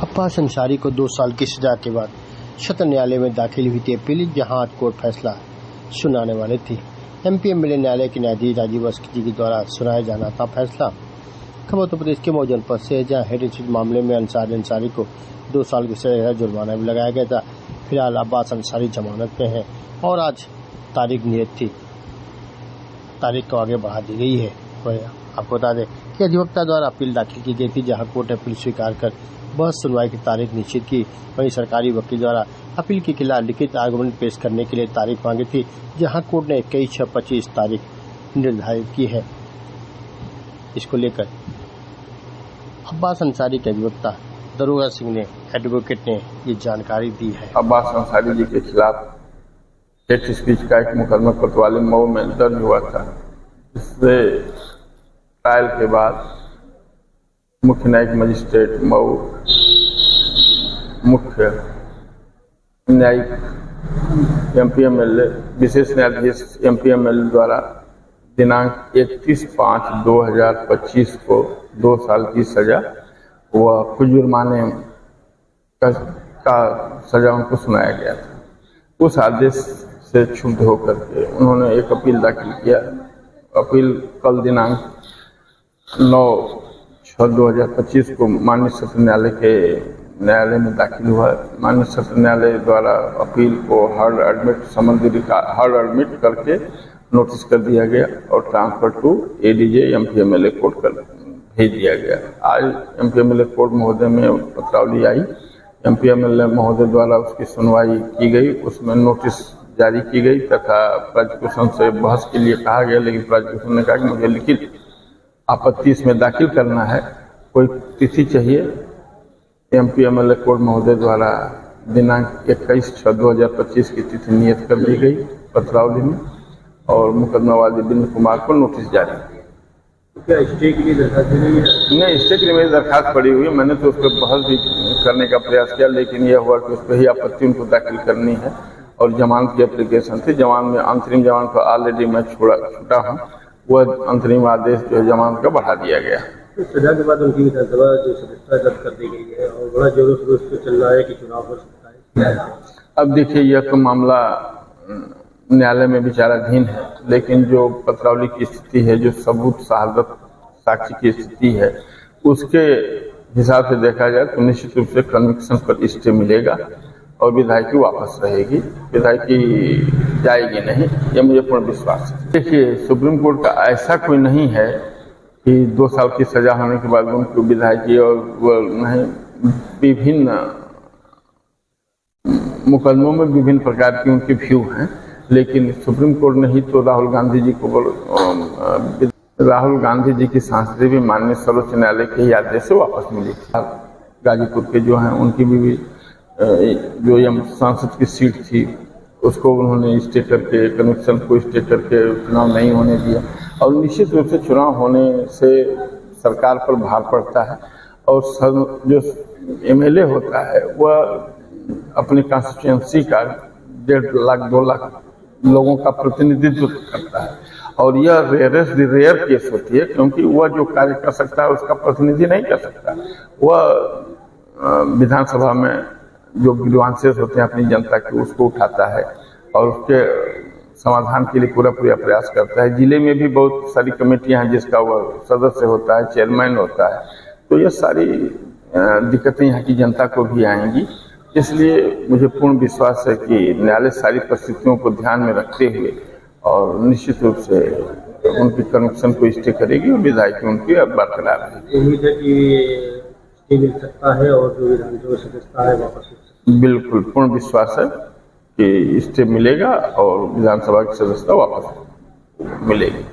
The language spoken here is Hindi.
अब्बास अंसारी को 2 साल की सजा के बाद सत्र न्यायालय में दाखिल हुई थी अपील, जहां आज कोर्ट फैसला सुनाने वाली थी। एमपी एमएलए न्यायालय के न्यायाधीश राजीव अस्की जी के द्वारा सुनाया जाना था फैसला। खबर उत्तर प्रदेश के मऊ जनपद से, जहाँ हेड स्थित मामले में अंसारी को 2 साल की सजा, जुर्माना भी लगाया गया था। फिलहाल अब्बास अंसारी जमानत पे हैं और आज तारीख नियत थी, तारीख को आगे बढ़ा दी गई है। आपको बता दें कि अधिवक्ता द्वारा अपील दाखिल की गई थी, जहां कोर्ट ने अपील स्वीकार कर बहस सुनवाई की तारीख निश्चित की। वहीं सरकारी वकील द्वारा अपील के खिलाफ लिखित आर्गुमेंट पेश करने के लिए तारीख मांगी थी, जहां कोर्ट ने 21/6/25 तारीख निर्धारित की है। इसको लेकर अब्बास अंसारी के अधिवक्ता दरोगा सिंह ने, एडवोकेट ने ये जानकारी दी है। अब्बास अंसारी जी के खिलाफ हेट स्पीच का एक मुकदमा कोतवाली मऊ में दर्ज हुआ था। इससे ट्रायल के बाद मुख्य न्यायिक मजिस्ट्रेट मऊ, मुख्य न्यायिक एमपीएमएलए, विशेष न्यायाधीश एमपीएमएलए द्वारा दिनांक 31/5/2025 को 2 साल की सजा व कुछ जुर्माने का सजा उनको सुनाया गया था। उस आदेश से क्षुब्ध होकर के उन्होंने एक अपील दाखिल किया। अपील कल दिनांक 9/6/2025 को माननीय सत्र न्यायालय में दाखिल हुआ। माननीय सत्र न्यायालय द्वारा अपील को हार्ड एडमिट करके नोटिस कर दिया गया और transfer to ADJ MP MLA court कर भेज दिया गया। आज एमपीएमएलए कोर्ट महोदय में पत्रावली आई, एमपीएमएलए महोदय द्वारा उसकी सुनवाई की गई, उसमें नोटिस जारी की गई तथा प्रोसिक्यूशन से बहस के लिए कहा गया, लेकिन प्रोसिक्यूशन ने कहा कि मुझे लिखित आपत्ति इसमें दाखिल करना है, कोई तिथि चाहिए। एमपीएमएलए कोर्ट महोदय द्वारा दिनांक 21/6/2025 की तिथि नियत कर दी गई पत्रावली में और मुकदमावादी बिंदु कुमार को नोटिस जारी। क्या स्टे के लिए दरखास्त दी गई है? नहीं, स्टे के लिए मेरी दरखास्त पड़ी हुई है। मैंने तो उस पर बहस भी करने का प्रयास किया, लेकिन यह हुआ कि उस पर ही आपत्ति उनको दाखिल करनी है और जमानत की एप्लीकेशन थी। जमानत में अंतरिम जमानत को ऑलरेडी मैं छूटा हूँ, वह अंतरिम आदेश जो है जमानत का बढ़ा दिया गया। तो सजा के बाद उनकी विधानसभा जो सदस्यता जब्त कर दी गई है और बड़ा जोरों शोरों से चल रहा है कि चुनाव हो सकता है। अब देखिए, यह तो मामला न्यायालय में विचाराधीन है, लेकिन जो पत्रावली की स्थिति है, जो सबूत शहादत साक्षी की स्थिति है, उसके हिसाब से देखा जाए तो निश्चित रूप से कन्विक्शन पर स्टे मिलेगा और विधायकी वापस रहेगी, विधायकी जाएगी नहीं, यह मुझे पूर्ण विश्वास है। देखिए, सुप्रीम कोर्ट का ऐसा कोई नहीं है कि 2 साल की सजा होने के बाद उनको विधायकी और नहीं, विभिन्न मुकदमों में विभिन्न प्रकार की उनकी व्यू हैं, लेकिन सुप्रीम कोर्ट ने ही तो राहुल गांधी जी की सांसद भी माननीय सर्वोच्च न्यायालय के ही आदेश से वापस मिली थी। गाजीपुर के जो हैं उनकी भी जो ये सांसद की सीट थी उसको उन्होंने स्टे करके, कन्विक्शन को स्टे करके चुनाव नहीं होने दिया। और निश्चित रूप से चुनाव होने से सरकार पर भार पड़ता है और जो एमएलए होता है वह अपनी कॉन्स्टिट्यूएंसी का 1.5 लाख 2 लाख लोगों का प्रतिनिधित्व करता है और यह रेयर केस होती है, क्योंकि वह जो कार्य कर सकता है उसका प्रतिनिधि नहीं कर सकता। वह विधानसभा में जो ग्रीवांसेस होते हैं अपनी जनता के, उसको उठाता है और उसके समाधान के लिए पूरा प्रयास करता है। जिले में भी बहुत सारी कमेटियां हैं जिसका वह सदस्य होता है, चेयरमैन होता है। तो ये सारी दिक्कतें यहाँ की जनता को भी आएंगी, इसलिए मुझे पूर्ण विश्वास है कि न्यायालय सारी परिस्थितियों को ध्यान में रखते हुए और निश्चित रूप से उनकी कन्विक्शन को स्टे करेगी और विधायकी उनकी बरकरार रहेगी। उम्मीद है कि स्टे मिल सकता है और जो विधानसभा सदस्यता है वापस। बिल्कुल पूर्ण विश्वास है कि स्टे मिलेगा और विधानसभा की सदस्यता वापस मिलेगी।